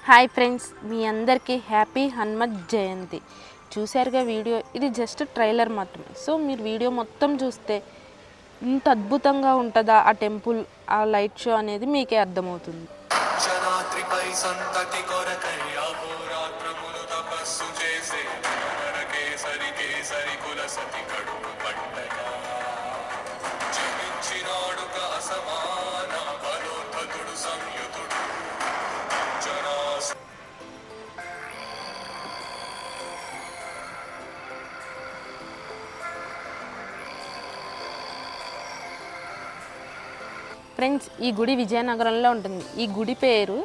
Hi friends, మీ అందరికీ happy Hanumat జయంతి. చూశారుగా video, ఇది జస్ట్ ట్రైలర్ మాత్రమే. సో మీరు వీడియో మొత్తం చూస్తే ఇంత అద్భుతంగా ఉంటుందా ఆ టెంపుల్, ఆ లైట్ షో అనేది మీకే అర్థమవుతుంది. ఫ్రెండ్స్, ఈ గుడి విజయనగరంలో ఉంటుంది. ఈ గుడి పేరు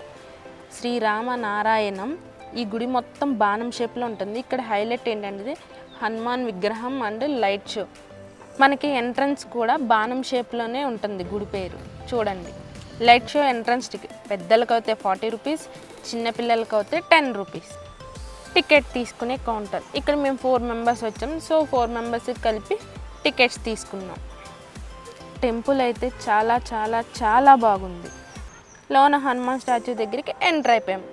శ్రీరామనారాయణం. ఈ గుడి మొత్తం బాణం షేప్లో ఉంటుంది. ఇక్కడ హైలైట్ ఏంటంటే హనుమాన్ విగ్రహం అండ్ లైట్ షో. మనకి ఎంట్రన్స్ కూడా బాణం షేప్లోనే ఉంటుంది. గుడి పేరు చూడండి. లైట్ షో ఎంట్రన్స్ టికెట్ పెద్దలకు అయితే 40 రూపీస్, చిన్నపిల్లలకి అయితే 10 రూపీస్ టికెట్ తీసుకునే కౌంటర్. ఇక్కడ మేము 4 మెంబర్స్ వచ్చాం. సో 4 మెంబర్స్కి కలిపి టికెట్స్ తీసుకున్నాం. టెంపుల్ అయితే చాలా చాలా చాలా బాగుంది. లోన హనుమాన్ స్టాచ్యూ దగ్గరికి ఎంటర్ అయిపోయాం.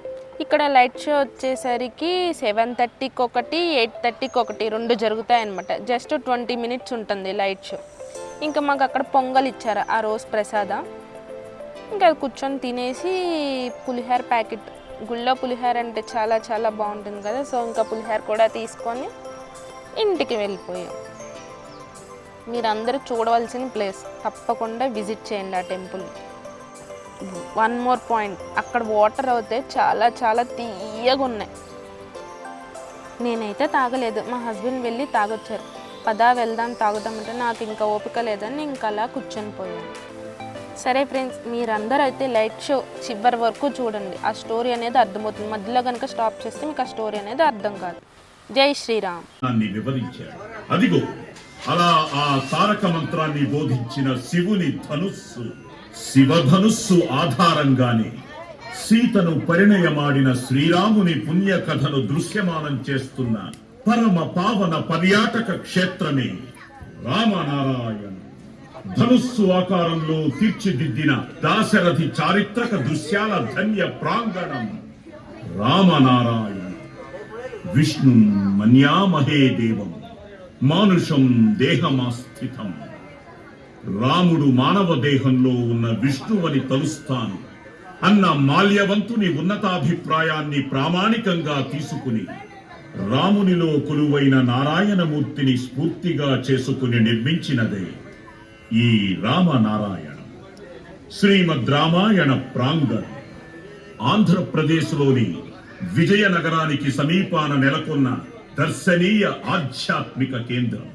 ఇక్కడ లైట్ షో వచ్చేసరికి 7:30కి ఒకటి, 8:30కి ఒకటి, 2 జరుగుతాయన్నమాట. జస్ట్ 20 మినిట్స్ ఉంటుంది లైట్ షో. ఇంకా మాకు అక్కడ పొంగల్ ఇచ్చారు, ఆ రోజు ప్రసాదం. ఇంకా అది కూర్చొని తినేసి పులిహోర ప్యాకెట్, గుళ్ళో పులిహోర అంటే చాలా చాలా బాగుంటుంది కదా. సో ఇంకా పులిహోర కూడా తీసుకొని ఇంటికి వెళ్ళిపోయాం. మీరందరూ చూడవలసిన ప్లేస్, తప్పకుండా విజిట్ చేయండి ఆ టెంపుల్. 1 మోర్ పాయింట్, అక్కడ వాటర్ అయితే చాలా చాలా తీయగా ఉన్నాయి. నేనైతే తాగలేదు, మా హస్బెండ్ వెళ్ళి తాగొచ్చారు. పదా వెళ్దాం తాగుదామంటే నాకు ఇంకా ఓపిక లేదని ఇంకా అలా కూర్చొని పోయాను. సరే ఫ్రెండ్స్, మీరందరూ అయితే లైట్ షో చివరి వరకు చూడండి. ఆ స్టోరీ అనేది అర్థమవుతుంది. మధ్యలో కనుక స్టాప్ చేస్తే మీకు ఆ స్టోరీ అనేది అర్థం కాదు. జై శ్రీరామ్. అదిగో అలా ఆ తారక మంత్రాన్ని బోధించిన శివుని ధనుస్సు, శివధనుస్సు ఆధారంగానే సీతను పరిణయమాడిన శ్రీరాముని పుణ్య కథను దృశ్యమానం చేస్తున్న పరమ పావన పర్యాటక క్షేత్రమే రామనారాయణ. ధనుస్సు ఆకారంలో తీర్చిదిద్దిన దాశరథి చారిత్రక దృశ్యాల ధన్య ప్రాంగణం రామనారాయణ. విష్ణు మన్యామహే దేవం, మానుషం దేహమాస్థితం. రాముడు మానవ దేహంలో ఉన్న విష్ణువని తలుస్తాను అన్న మాల్యవంతుని ఉన్నతాభిప్రాయాన్ని ప్రామాణికంగా తీసుకుని రామునిలో కొలువైన నారాయణమూర్తిని స్ఫూర్తిగా చేసుకుని నిర్మించినదే ఈ రామనారాయణ. శ్రీమద్ రామాయణ ప్రాంగణం ఆంధ్రప్రదేశ్లోని విజయనగరానికి సమీపాన నెలకొన్న దర్శనీయ ఆధ్యాత్మిక కేంద్రం.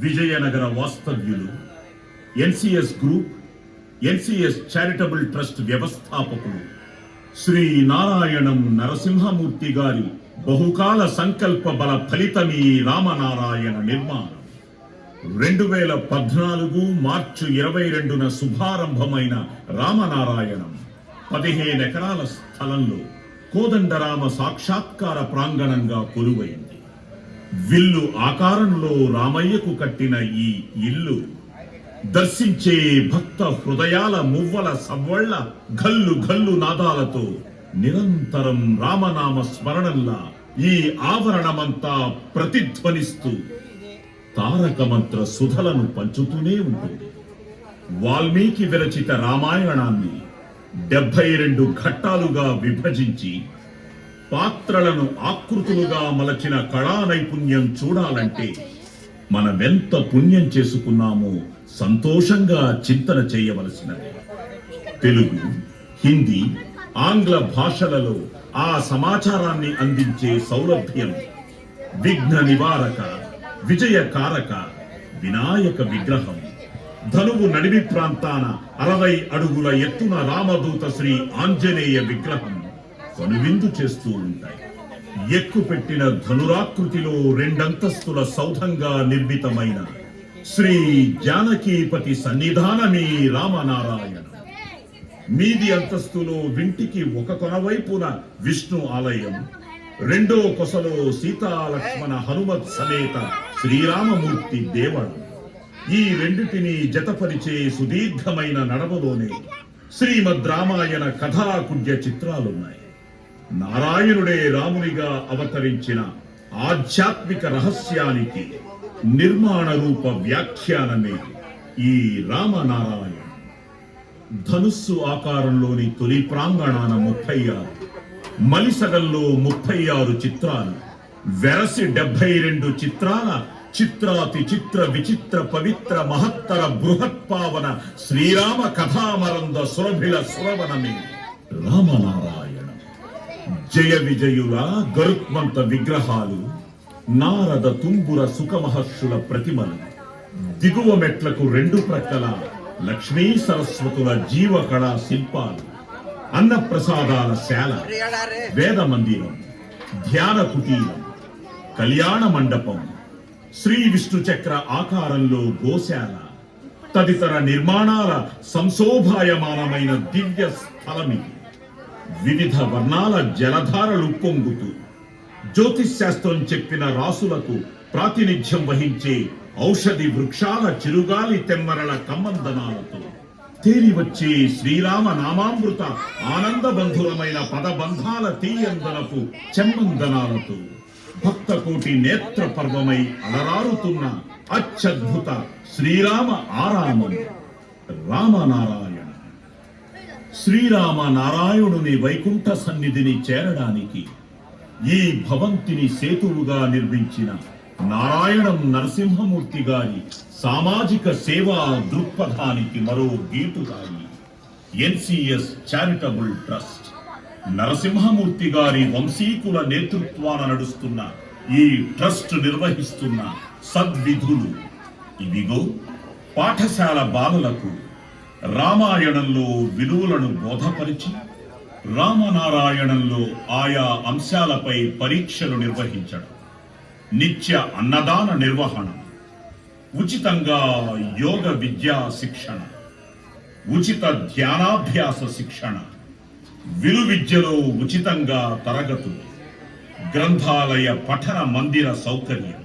విజయనగర వాస్తవ్యులు, NCS group, NCS charitable trust వ్యవస్థాపకులు శ్రీ నారాయణం నరసింహమూర్తి గారి బహుకాల సంకల్ప బల ఫలితమీ రామనారాయణ నిర్మాణం. 2014 మార్చి 22న శుభారంభమైన రామనారాయణం 15 ఎకరాల స్థలంలో కోదండరామ సాక్షాత్కార ప్రాంగణంగా కొలువైంది. విల్లు ఆకారంలో రామయ్యకు కట్టిన ఈ ఇల్లు దర్శించే భక్త హృదయాల మువ్వల సవ్వళ్ల ఘల్లు ఘల్లు నాదాలతో నిరంతరం రామనామ స్మరణంలా ఈ ఆవరణమంతా ప్రతిధ్వనిస్తూ తారక మంత్ర సుధలను పంచుతూనే ఉంటుంది. వాల్మీకి విరచిత రామాయణాన్ని 72 ఘట్టాలుగా విభజించి పాత్రలను ఆకృతులుగా మలచిన కళా నైపుణ్యం చూడాలంటే మనమెంత పుణ్యం చేసుకున్నామో సంతోషంగా చింతన చేయవలసినది. తెలుగు, హిందీ, ఆంగ్ల భాషలలో ఆ సమాచారాన్ని అందించే సౌలభ్యం విఘ్న నివారక, విజయకారక వినాయక విగ్రహం, ధనువు నడిమి ప్రాంతాన 60 అడుగుల ఎత్తున రామదూత శ్రీ ఆంజనేయ విగ్రహం కనువిందు చేస్తూ ఉంటాయి. ఎక్కుపెట్టిన ధనురాకృతిలో 2 అంతస్తుల సౌధంగా నిర్మితమైన శ్రీ జానకీపతి సన్నిధానమీ రామనారాయణ. మీది అంతస్తులో వింటికి ఒక కొనవైపున విష్ణు ఆలయం, రెండో కొసలో సీతాలక్ష్మణ హనుమత్ సమేత శ్రీరామమూర్తి దేవళం. ఈ రెండిటిని జతపరిచే సుదీర్ఘమైన నడవలోనే శ్రీమద్ రామాయణ కథాకుడ్య చిత్రాలున్నాయి. నారాయణుడే రామునిగా అవతరించిన ఆధ్యాత్మిక రహస్యానికి నిర్మాణ రూప వ్యాఖ్యానమే ఈ రామనారాయణ. ధనుస్సు ఆకారంలోని తొలి ప్రాంగణాన 36, మలిసగల్లో 36 చిత్రాలు, వెరసి 72 చిత్రాల చిత్రాతి చిత్ర విచిత్ర పవిత్ర మహత్తర బృహత్పావన శ్రీరామ కథామరంద సురభిల సురవనమే రామనారాయణ. జయ విజయుల గరుత్మంత విగ్రహాలు, నారద తుంబుర సుఖమహర్షుల ప్రతిమలు, దిగువ మెట్లకు 2 ప్రక్కల లక్ష్మీ సరస్వతుల జీవకళా శిల్పాలు, అన్నప్రసాదాల శాల, వేద మందిరం, ధ్యాన కుటీరం, కళ్యాణ మండపం, శ్రీ విష్ణు చక్ర ఆకారంలో గోశాల తదితర నిర్మాణాల సంశోభాయమానమైన దివ్య స్థలమిది. వివిధ వర్ణాల జలధారలు పొంగుతూ జ్యోతిశాస్త్రం చెప్పిన రాసులకు ప్రాతినిధ్యం వహించే ఔషధి వృక్షాల చిరుగాలి తెమ్మరల కమ్మందనాలతో తేలివచ్చే శ్రీరామ నామామృత ఆనందబంధురమైన పదబంధాల తీయందనపు చెమ్మందనాలతో భక్తకోటి నేత్ర పర్వమై అలరారుతున్న అత్యద్భుత శ్రీరామ ఆరామం రామనారాయణ. శ్రీరామ నారాయణుని వైకుంఠ సన్నిధిని చేరడానికి ఈ భవంతిని సేతువుగా నిర్మించిన నారాయణం నరసింహమూర్తి గారి సామాజిక సేవా దృక్పథానికి మరో గీటుగాయి ఎన్సిఎస్ చారిటబుల్ ట్రస్ట్. నరసింహమూర్తి గారి వంశీకుల నేతృత్వాన నడుస్తున్న ఈ ట్రస్ట్ నిర్వహిస్తున్న సద్విధులు ఇవిగో. పాఠశాల బాలలకు రామాయణంలో విలువలను బోధపరిచి రామనారాయణంలో ఆయా అంశాలపై పరీక్షలు నిర్వహించడం, నిత్య అన్నదాన నిర్వహణ, ఉచితంగా యోగ విద్యా శిక్షణ, ఉచిత ధ్యానాభ్యాస శిక్షణ, విలువిద్యలో ఉచితంగా తరగతులు, గ్రంథాలయ పఠన మందిర సౌకర్యం,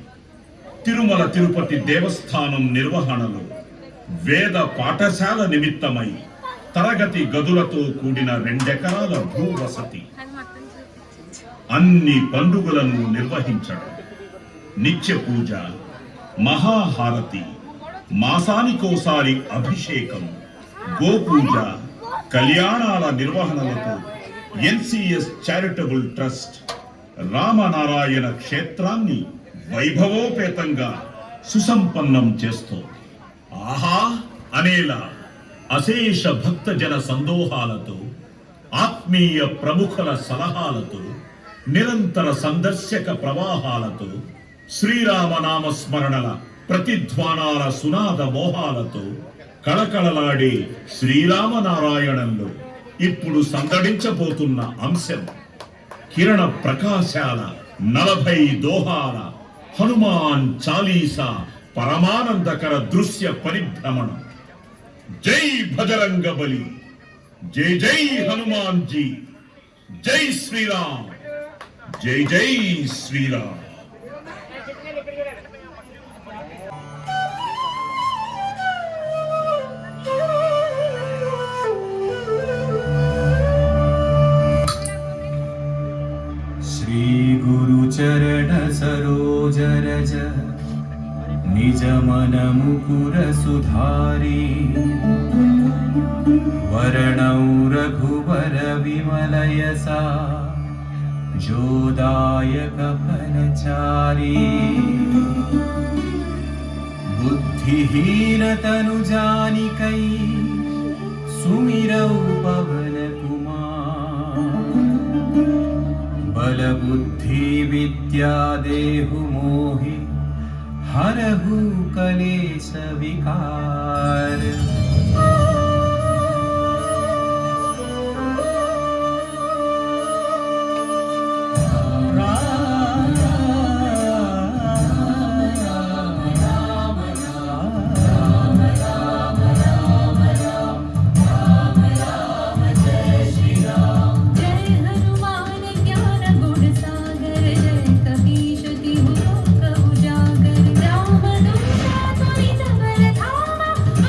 తిరుమల తిరుపతి దేవస్థానం నిర్వహణలో వేద పాఠశాల నిమిత్తమై తరగతి గదులతో కూడిన 2 ఎకరాల భూవసతి, అన్ని పండుగలను నిర్వహించడం, నిత్య పూజ, మహాహారతి, మాసానికోసారి అభిషేకం, గోపూజ, కళ్యాణాల నిర్వహణలతో ఎన్సిఎస్ చారిటబుల్ ట్రస్ట్ రామనారాయణ క్షేత్రాన్ని వైభవోపేతంగా సుసంపన్నం చేస్తోంది. ఆహా అనేలా అశేష భక్తజన సందోహాలతో, ఆత్మీయ ప్రముఖుల సలహాలతో, నిరంతర సందర్శక ప్రవాహాలతో, శ్రీరామనామ స్మరణల ప్రతిధ్వానాల సునాద మోహాలతో కళకళలాడే శ్రీరామనారాయణంలో ఇప్పుడు సందడించబోతున్న అంశం కిరణ ప్రకాశాల 40 దోహాల హనుమాన్ చాలీసా పరమానందకర దృశ్య పరిభ్రమణం. జై భజరంగ బలి, జై జై హనుమాన్ జీ, జై శ్రీరామ్, జై జై శ్రీరామ్. चरण सरोज रज निज मन मुकुर सुधारी वरणौ रघुवर विमल यसा जोदायक फलचारी बुद्धिहीन तनु जानिकै सुमिरौ पवन बल बुद्धि विद्या देहु मोहि हरहु कलेश विकार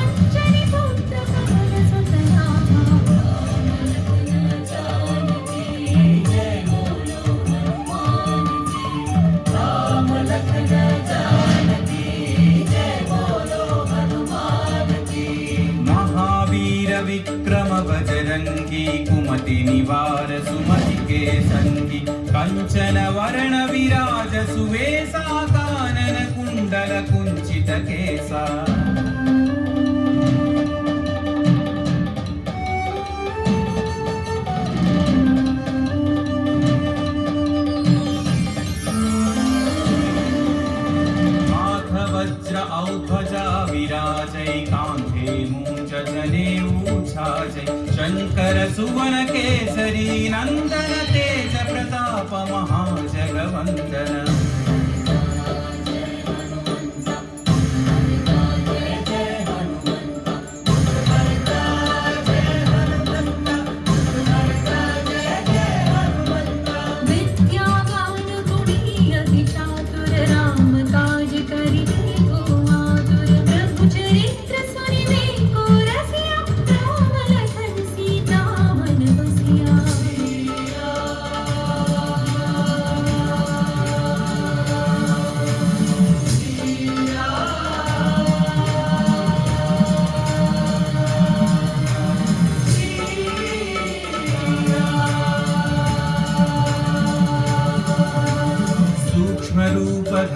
अंजनी कुमति निवार सुमति के संगी कंचन वर्ण विराज सुवेशा कानन कुंडल कुंचित केसा वज्र औध्वजा विराजै कांधे मूंज जनेऊ छाजै शंकर सुवन केसरी नंदन तेज प्रताप महाजगवंदन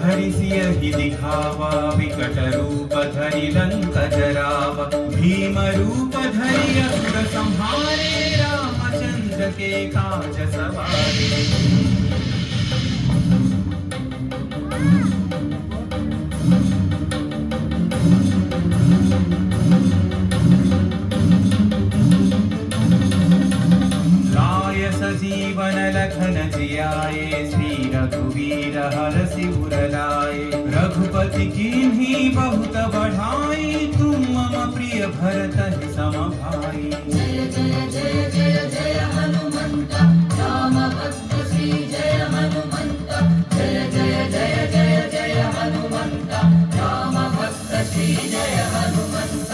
धरि सियहि दिखावा विकट रूप धरि लंक जरावा भीम रूप धरि असुर संहारे रामचंद्र के काज सवारे जीवन लखन जियाए श्री रघुवीर हरषि उर लाए रघुपति कीन्ही बहुत बढ़ाई तुम मम प्रिय भरत सम भाई जय जय जय जय जय हनुमंत राम भक्त श्री जय हनुमंत जय जय जय जय जय हनुमंत राम भक्त श्री जय हनुमंत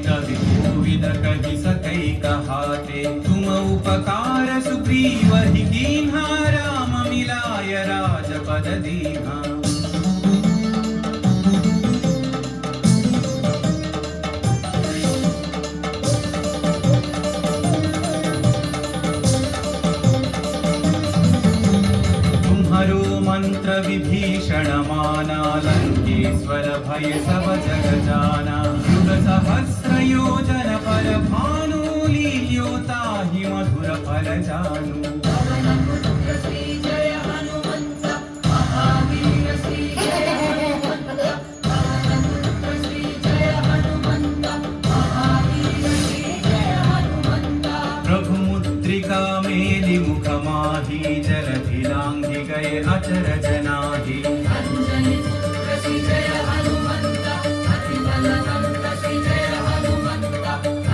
कवि कोविद कहि सकै कहाते तुम उपकार सुग्रीव ही कीन्हा राम मिलाय राजपद दीन्हा तुम्हारो मंत्र विभीषण माना लंकेश्वर भय सब जग जाना सहस्र योजन पर भानु लील्यो ताहि मधुर फल जानु श्री जय हनुमंत महावीर श्री जय हनुमंत श्री जय हनुमंत महावीर श्री जय हनुमंत प्रभु मुद्रिका मेलि मुख माहि जलधि लांघि गए अचरज नाहि अंजनी पुत्र श्री जय हनुमंत अति बलवंत श्री जय हनुमंत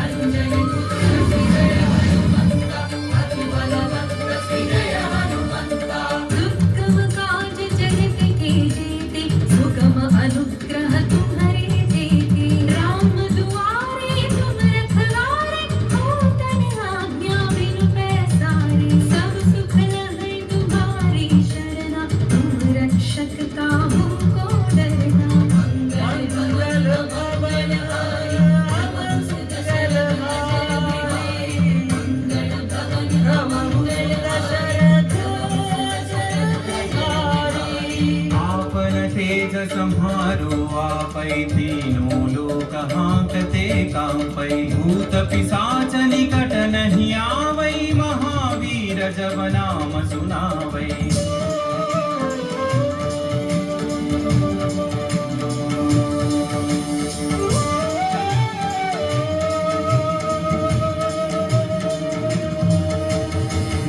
अंजनी पुत्र श्री जय हनुमंत अति बलवंत श्री जय हनुमंत दुर्गम काज जगत के जेते सुगम अनुग्रह तुम्हारे देते राम दुआरे तुम रखवारे होतन आज्ञा बिनु पैसारे सब सुख लहै तुम्हारी शरणा तुम रक्षक काहू को डरना मंगल मंगल भवन हारी पवन सुत जल भजन बिहारी मंगल भवन मंगल दशरथ आपन तेज सम्हारो आपै तीनों लोक हांकते कांपै भूत पिशाच निकट नहीं आवै महावीर जब नाम सुनावै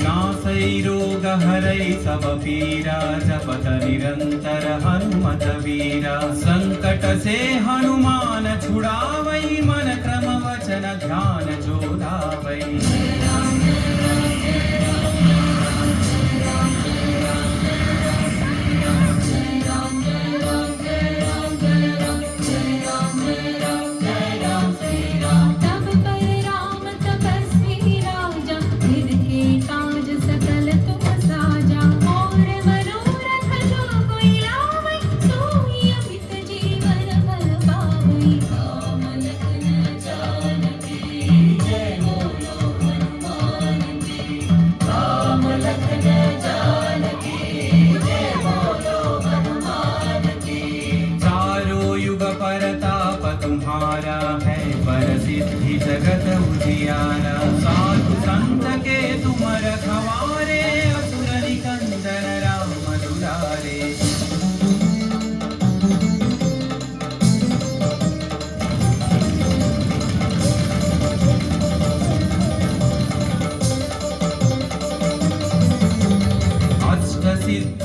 नासै रोग हरै सब पीरा जपत निरंतर हनुमत वीरा संकट से हनुमान छुड़ावै मन क्रम वचन ध्यान जो लावै जय राम जय राम जय राम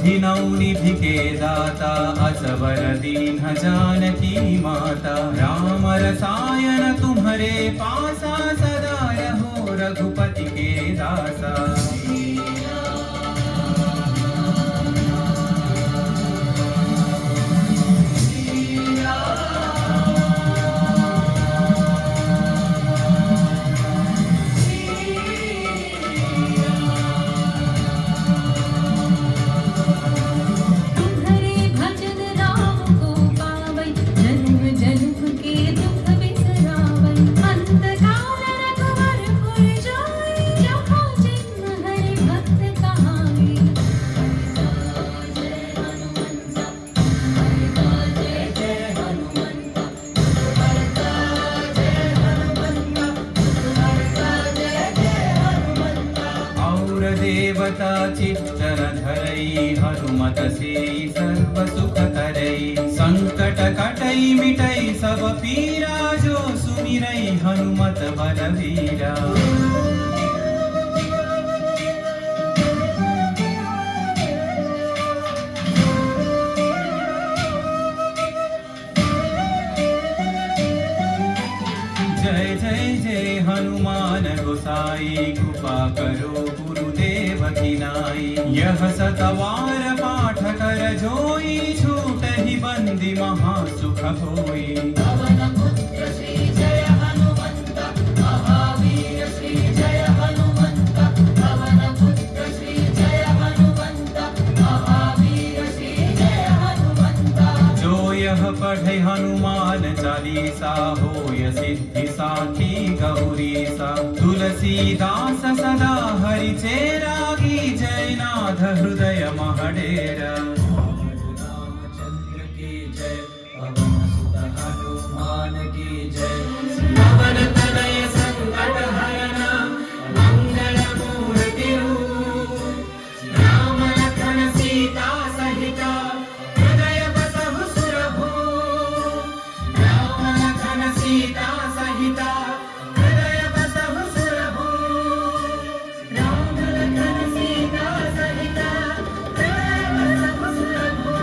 अभिनव निधि के दाता असवर दीन जानकी माता राम रसायन तुम्हारे पासा सदा रहो रघुपति के दासा। देवता चित्तन धरई हनुमत से सर्व सुख करई संकट कटई मिटई सब पीरा जो सुमिरई हनुमत बलवीरा। जय जय जय हनुमान गोसाई कृपा करो गुरुदेव की नाई। यह सतवार पाठ कर जोई छूटहि बंदी महा सुख होई। पवन पुत्र श्री जय हनुमंत महावीर श्री जय हनुमंत पवन पुत्र श्री जय हनुमंत महावीर श्री जय हनुमंत। जो यह पढ़े हनुमान चालीसा होय सिद्धि साखी गौरीसा। तुलसीदास सदा हरि चेरागी जयनाथ हृदय महडेरा। रामचंद्र की जय पवन सुत हनुमान की जय पवन तनय संकट हरन मंगल मूर्ति रूप राम लखन सीता सहित हृदय बसहु सुरभूप राम लखन सीता सहित हृदय बसहु सुरभूप राम लखन सीता सहित हृदय बसहु सुरभूप।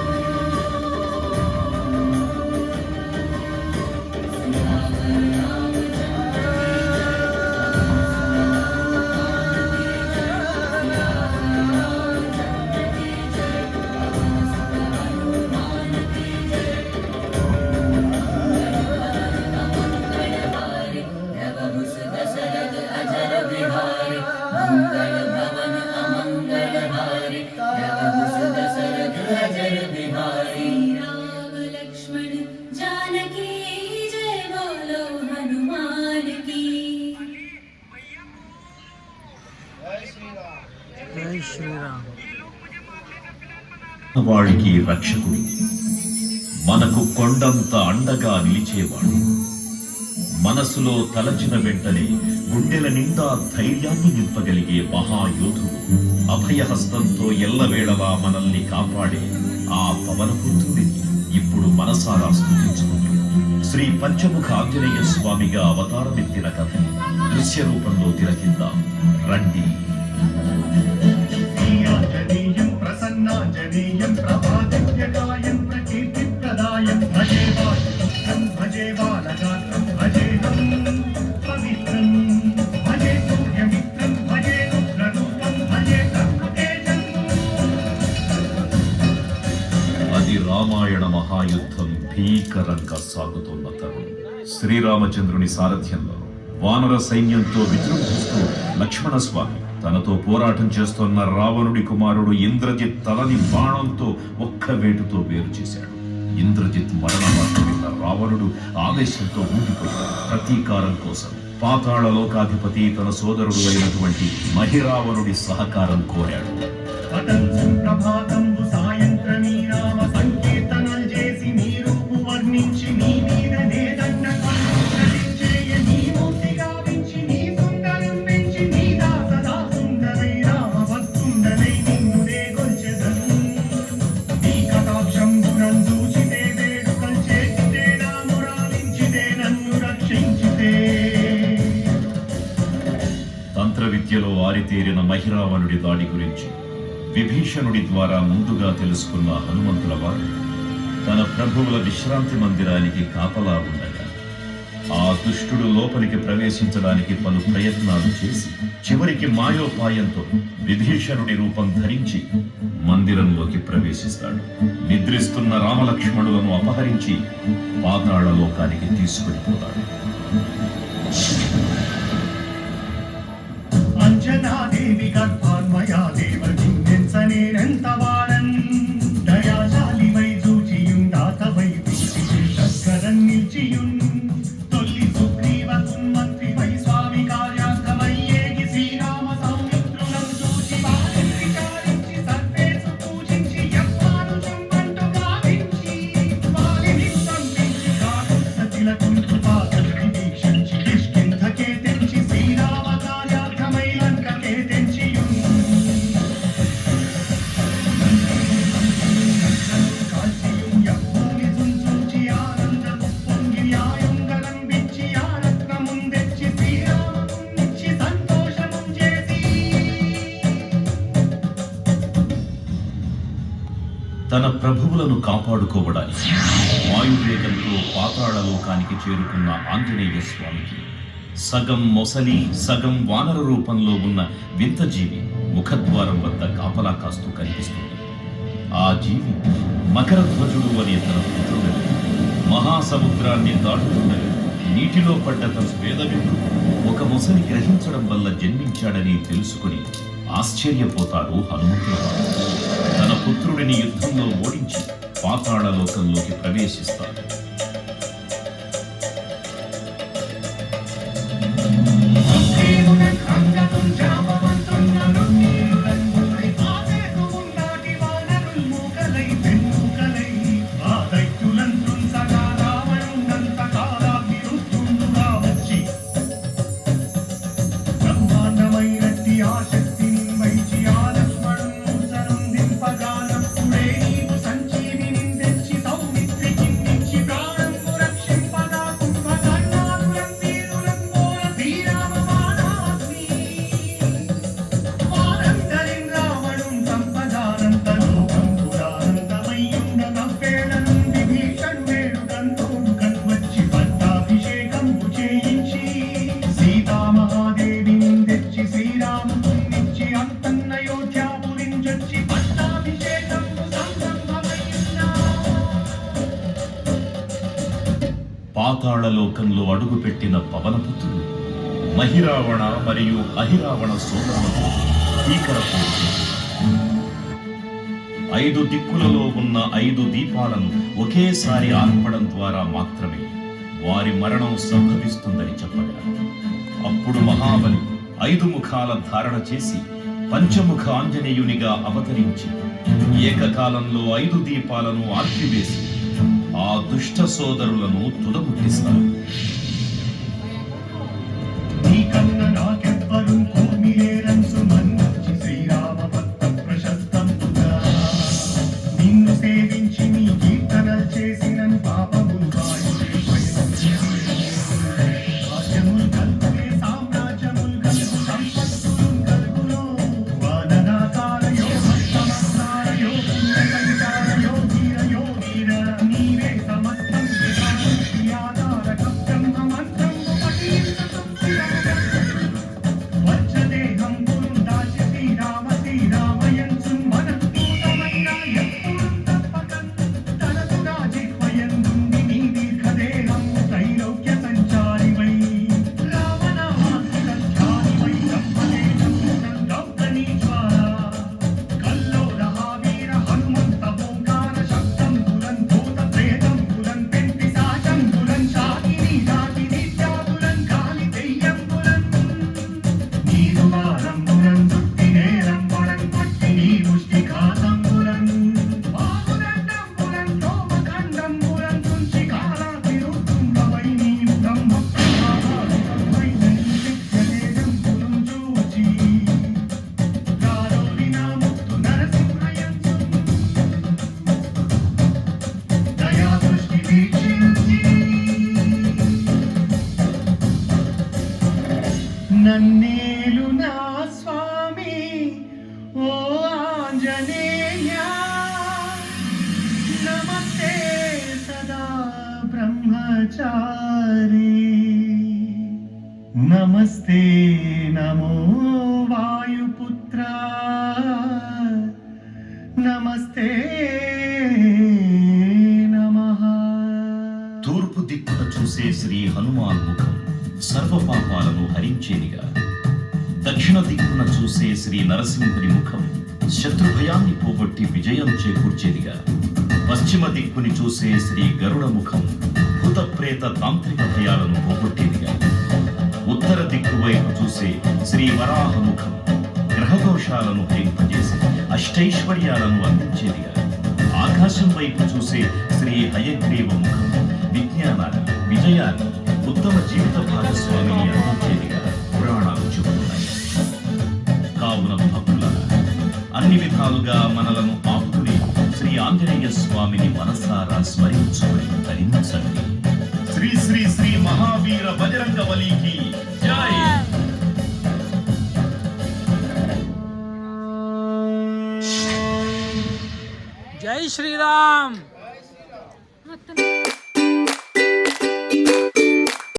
दशरथ अजर बिहारी मंगल भवन अमंगल हारी दशरथ अजर बिहारी। राम लक्ष्मण जानकी जय बोलो हनुमान की। వాడికి రక్షకుడు, మనకు కొండంత అండగా నిలిచేవాడు. మనసులో తలచిన వెంటనే గుండెల నిండా ధైర్యాన్ని నింపగలిగే మహాయోధుడు. అభయహస్తంతో ఎల్లవేళలా మనల్ని కాపాడే ఆ పవనపుత్రుడిని ఇప్పుడు మనసారా స్తుతించుకుంటూ శ్రీ పంచముఖ ఆంజనేయ స్వామిగా అవతారమెత్తిన కథని దృశ్య రూపంలో తిలకిద్దాం రండి. आंजनेयं प्रसन्नांजनेयं प्रभादिव्यकायं प्रकीर्तिप्रदायं भजे वायुपुत्रं भजे बालगात्रं भजेऽहं पवित्रं भजे सूर्यमित्रं भजे रुद्ररूपं भजे कर्मतेजम्। అది రామాయణ మహాయుద్ధం భీకరంగా సాగుతున్న తరుణం. శ్రీరామచంద్రుని సారథ్యంలో వానర సైన్యంతో విజృంభిస్తూ లక్ష్మణస్వామి తనతో పోరాటం చేస్తున్న రావణుడి కుమారుడు ఇంద్రజిత్ తలని బాణంతో ఒక్క వేటుతో వేరు చేశాడు. ఇంద్రజిత్ మరణ వార్త విన్న రావణుడు ఆవేశంతో ఊగిపోయాడు. ప్రతీకారం కోసం పాతాళ లోకాధిపతి తన సోదరుడు అయినటువంటి మహిరావణుడి సహకారం కోరాడు. పతంసం ప్రభాతంబు సాయంత్రమీ రామ సంకీర్తనలు చేసి నీ రూపు వర్ణించి నీ మీదనే దండకాలు ధరించేయ నీ మూర్తి గావించి నీ సుందరం పెంచి నీ దాసదా సుందరై రామ భక్తుండనై నిన్నునే గొల్చెదను. నీ కటాక్షంబునం చూచితే వేడుకలు చేసితే నా మురాలించితే నన్ను రక్షించితే. తంత్ర విద్యలో ఆరితేరిన మహిరావణుడి దాడి గురించి విభీషణుడి ద్వారా ముందుగా తెలుసుకున్న హనుమంతుల వారు తన ప్రభువుల విశ్రాంతి మందిరానికి కాపలా ఉండగా ఆ దుష్టుడు లోపలికి ప్రవేశించడానికి పలు ప్రయత్నాలు చేసి చివరికి మాయోపాయంతో విభీషణుడి రూపం ధరించి మందిరంలోకి ప్రవేశిస్తాడు. నిద్రిస్తున్న రామలక్ష్మణులను అపహరించి పాతాళ లోకానికి తీసుకుని పోతాడు. అంజనాదేవి గర్భాన్మయా దేవజింసనేనంత వాడన్ దయాశాలివై చూచియుండాతవై దగ్గరం నిలిచియున్ తొల్లి సుగ్రీవ సుమంత్రివై స్వామి కార్యార్థమయ్యేగి శ్రీరామ సౌమిత్రులను చూచి వారిని విచారించి సర్వేసు పూజించి యవ్వాను చుంబంటు గావించి వారిని సంపించి కాదు సతిలకుంటు పాదవి దీక్షించి కిష్కింధకే తెంచి శ్రీరామ కార్యార్థమై లంకకే తెంచియున్ కాల్చియున్ యవ్వూని చుంచూచి ఆనందము పొంగి న్యాయుంగరం విచ్చి ఆరత్నముందెచ్చి శ్రీరామమునిచ్చి సంతోషము చేసి తన ప్రభువులను కాపాడుకోవడానికి వాయువేగంతో పాతాళ లోకానికి చేరుకున్న ఆంజనేయ స్వామికి సగం మొసలి సగం వానర రూపంలో ఉన్న వింత జీవి ముఖద్వారం వద్ద కాపలా కాస్తూ కనిపిస్తుంది. ఆ జీవి మకరధ్వజుడు అనే తన పుత్రుడు మహాసముద్రాన్ని దాటుతుండగా నీటిలో పడ్డ తన వేదవిందు ఒక మొసలి గ్రహించడం వల్ల జన్మించాడని తెలుసుకుని ఆశ్చర్యపోతాడు హనుమంతుల వారు. తన పుత్రుడిని యుద్ధంలో ఓడించి పాతాళ లోకంలోకి ప్రవేశిస్తాడు. దేవునన్ అంగతున్ జామవంతున్నరు నీరంగులై ఆదేసు ఉన్నాటి వానరుల్ మూకలై పెన్నుకలై ఆ దైత్యులన్ తుంసగా రావణున్నంత కాలాగ్ని రుస్తుండుగా వచ్చి బ్రహ్మాండమైనట్టి ఆ శక్తిని వైచి ఆ లక్ష్మణును సరుందింపగానప్పుడే నీవు సంజీవిని తెచ్చి సౌమిత్రికిన్నిచ్చి ప్రాణంబు రక్షింపగా కుంభకర్ణాదులం వీరులం మోర శ్రీరామ బాణాగ్ని వారందరిన్ రావణున్ సంపదానంత లోకం పురానందమయ్యుండ నవ్వేళను విభీషణుడేడు కంతోడు కన్వచ్చి పట్టాభిషేకంబు చేయించి సీతామహాదేవిని తెచ్చి శ్రీరామునిచ్చి అంతన్నయోధ్యాపురించొచ్చి పట్టాభిషేకంబు సంరంభమయ్యున్నా పాతాళ లోకంలో అడుగుపెట్టిన పవనపుత్రుడు మహిరావణ మరియు అహిరావణ సోదరులతో భీకర పోరు చేశాడు. 5 దిక్కులలో ఉన్న 5 దీపాలను ఒకేసారి ఆర్పడం ద్వారా మాత్రమే వారి మరణం సంభవిస్తుందని చెప్పగా అప్పుడు మహాబలి 5 ముఖాల ధారణ చేసి పంచముఖ ఆంజనేయునిగా అవతరించి ఏకకాలంలో 5 దీపాలను ఆర్పివేసి ఆ దుష్ట సోదరులను తుదముట్టిస్తారు. నీకన్న నాకెవ్వరు కోమిలేరంచు మన్నించి శ్రీరామ భక్త ప్రశస్తంబుగా నిన్ను సేవించి నీ కీర్తనలు చేసినన్ పాపములు రాజ్యములు కల్పులే సామ్రాజ్యములు కలుగు సంపత్తులు కలుగులో వానరాకారయో భక్తమస్తారయో పుణ్యకంఠారయో వీరయో వీర నీవే సమస్తం ఆధారకం బ్రహ్మ మంత్రంబు పఠించుతు వచ్చదేహం పురుం దాచి శ్రీరామ శ్రీరామయంచు మనఃపూతమైన ఎప్పుడు తప్పకన్ తనదు రాజిహ్వయందుండి నీ దీర్ఘదేహం త్రైలోక్య సంచారివై రామనామాధిపత్యానివై బ్రహ్మదేహం దౌకనీశ్వర కల్లోలహావీర హనుమంత ఓంకార శబ్దంబులన్ భూత ప్రేతంబులన్ పెంటి సాశంబులన్ శాకిని దాకిని త్యాగులన్ గాలి దెయ్యంబులన్ నీరు వారంబులన్ దుట్టి నేరంబులన్ పట్టి నీ ముష్టి ఘాతంబులన్ వాగుదండంబులన్ తోమఖండంబులన్ తుంచి కాలాగ్ని రుద్దుంబవై నీవు బ్రహ్మ ప్రభావాలుకమై నిత్యదేహంబులం చూచి రారోలి నా ముక్తు నరసింహయంచు దయా దృష్టి వీక్షించి నన్నేలు నా స్వామి ఓ ఆంజనేయ आञ्जनेया नमस्ते सदा ब्रह्मचारी नमस्ते नमो वायुपुत्रा नमस्ते नमः తూర్పు దిక్కున చూసే శ్రీ హనుమాన్ ముఖం సర్వ పాపాలను హరించేదిగా, దక్షిణ దిక్కున చూసే శ్రీ నరసింహుని ముఖం శత్రు భయాన్ని పోగొట్టి విజయం చేకూర్చేదిగా, పశ్చిమ దిక్కుని చూసే శ్రీ గరుడ ముఖం భూత ప్రేత తాంత్రిక భయాలను పోగొట్టేదిగా, ఉత్తర దిక్కు వైపు చూసే శ్రీ వరాహ ముఖం గ్రహదోషాలను హరింపజేసి అష్టైశ్వర్యాలను అందించేదిగా, ఆకాశం వైపు చూసే శ్రీ హయగ్రీవ ముఖం విజ్ఞానాన్ని, విజయాన్ని, ఉత్తమ జీవిత భాగస్వామిని అందించేదిగా పురాణాలు చెబుతున్నాయి. కావున భక్తులారా, అన్ని విధాలుగా మనలను ఆపుకుని శ్రీ ఆంజనేయ స్వామిని మనసారా స్మరించుకుని ధరించండి. శ్రీ శ్రీ శ్రీ మహావీర బజరంగ బలికి జై. జై శ్రీరామ్.